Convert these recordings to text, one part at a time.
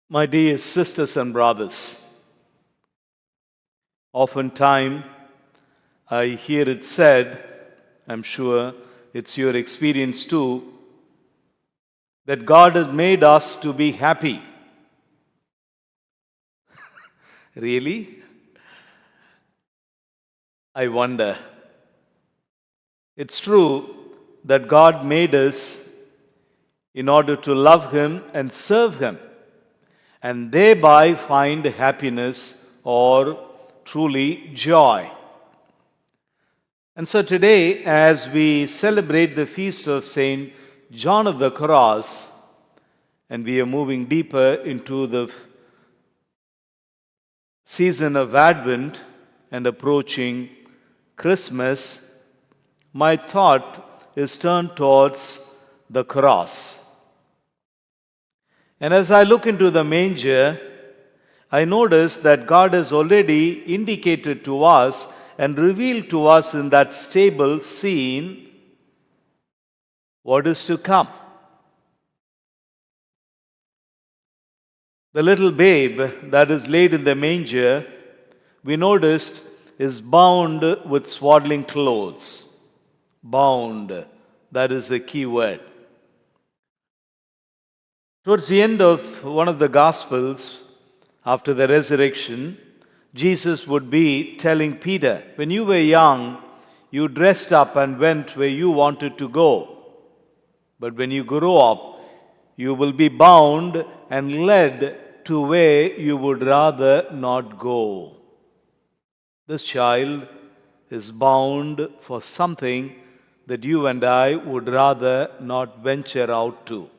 My dear sisters and brothers, oftentimes I hear it said, I'm sure it's your experience too, that God has made us to be happy. Really? I wonder. It's true that God made us in order to love Him and serve Him, and thereby find happiness or truly joy. And so today, as we celebrate the feast of Saint John of the Cross, and we are moving deeper into the season of Advent and approaching Christmas, my thought is turned towards the cross. And as I look into the manger, I notice that God has already indicated to us and revealed to us in that stable scene what is to come. The little babe that is laid in the manger, we noticed, is bound with swaddling clothes. Bound, that is the key word. Towards the end of one of the Gospels, after the resurrection, Jesus would be telling Peter, when you were young, you dressed up and went where you wanted to go. But when you grow up, you will be bound and led to where you would rather not go. This child is bound for something that you and I would rather not venture out to.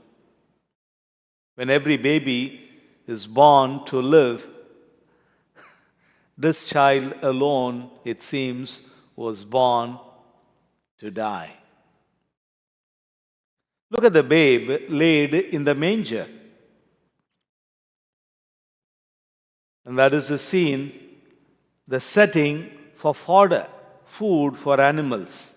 When every baby is born to live, this child alone, it seems, was born to die. Look at the babe laid in the manger. And that is the scene, the setting for fodder, food for animals.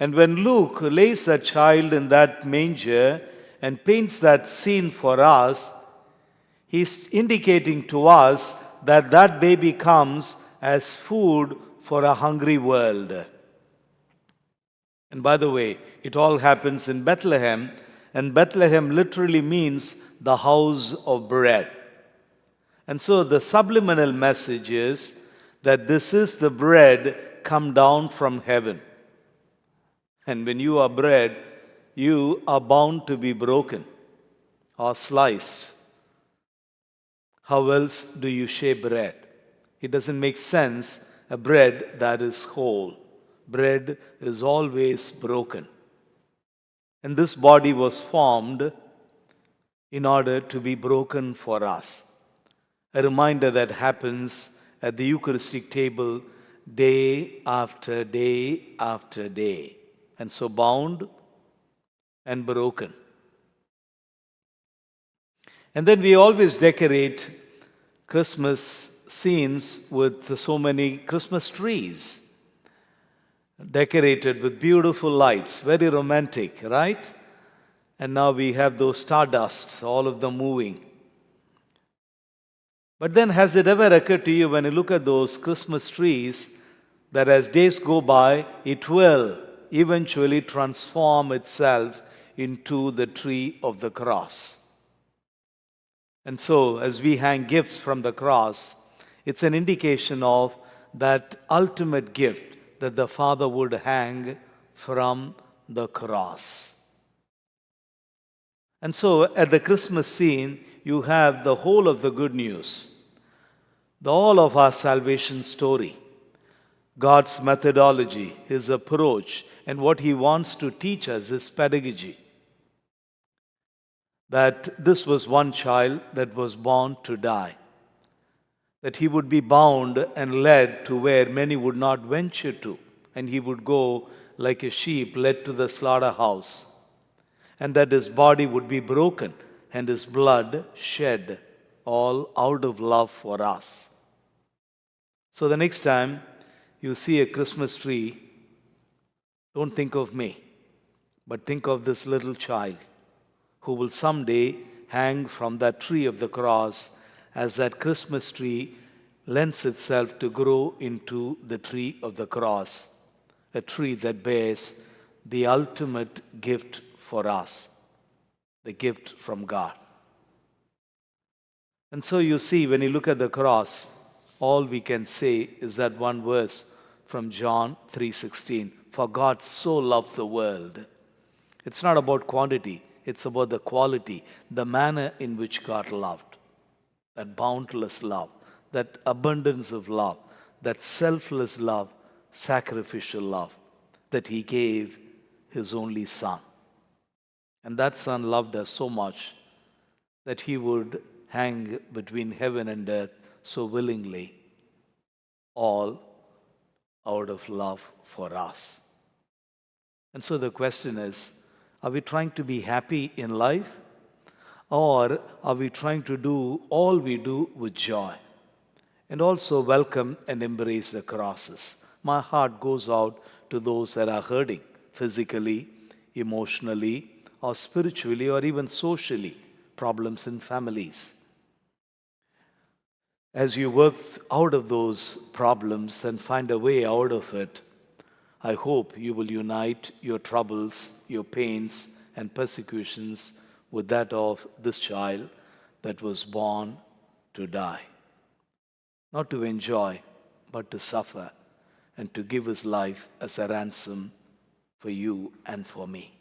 And when Luke lays a child in that manger and paints that scene for us, he's indicating to us that that baby comes as food for a hungry world. And by the way, it all happens in Bethlehem, and Bethlehem literally means the house of bread. And so the subliminal message is that this is the bread come down from heaven. And when you are bread, you are bound to be broken or sliced. How else do you shape bread? It doesn't make sense, a bread that is whole. Bread is always broken. And this body was formed in order to be broken for us. A reminder that happens at the Eucharistic table day after day after day. And so bound and broken. And then we always decorate Christmas scenes with so many Christmas trees, decorated with beautiful lights, very romantic, right? And now we have those stardusts, all of them moving. But then has it ever occurred to you when you look at those Christmas trees that as days go by, it will eventually transform itself into the tree of the cross? And so, as we hang gifts from the cross, it's an indication of that ultimate gift that the Father would hang from the cross. And so, at the Christmas scene, you have the whole of the good news, all of our salvation story, God's methodology, His approach, and what He wants to teach us, His pedagogy. That this was one child that was born to die. That he would be bound and led to where many would not venture to. And he would go like a sheep led to the slaughterhouse. And that his body would be broken and his blood shed, all out of love for us. So the next time you see a Christmas tree, don't think of me, but think of this little child who will someday hang from that tree of the cross as that Christmas tree lends itself to grow into the tree of the cross, a tree that bears the ultimate gift for us, the gift from God. And so you see, when you look at the cross, all we can say is that one verse from John 3:16. For God so loved the world. It's not about quantity, it's about the quality, the manner in which God loved. That boundless love, that abundance of love, that selfless love, sacrificial love, that He gave His only Son. And that Son loved us so much that He would hang between heaven and earth so willingly, all out of love for us. And so the question is, are we trying to be happy in life? Or are we trying to do all we do with joy? And also welcome and embrace the crosses. My heart goes out to those that are hurting physically, emotionally, or spiritually, or even socially, problems in families. As you work out of those problems and find a way out of it, I hope you will unite your troubles, your pains, and persecutions with that of this child that was born to die. Not to enjoy, but to suffer and to give his life as a ransom for you and for me.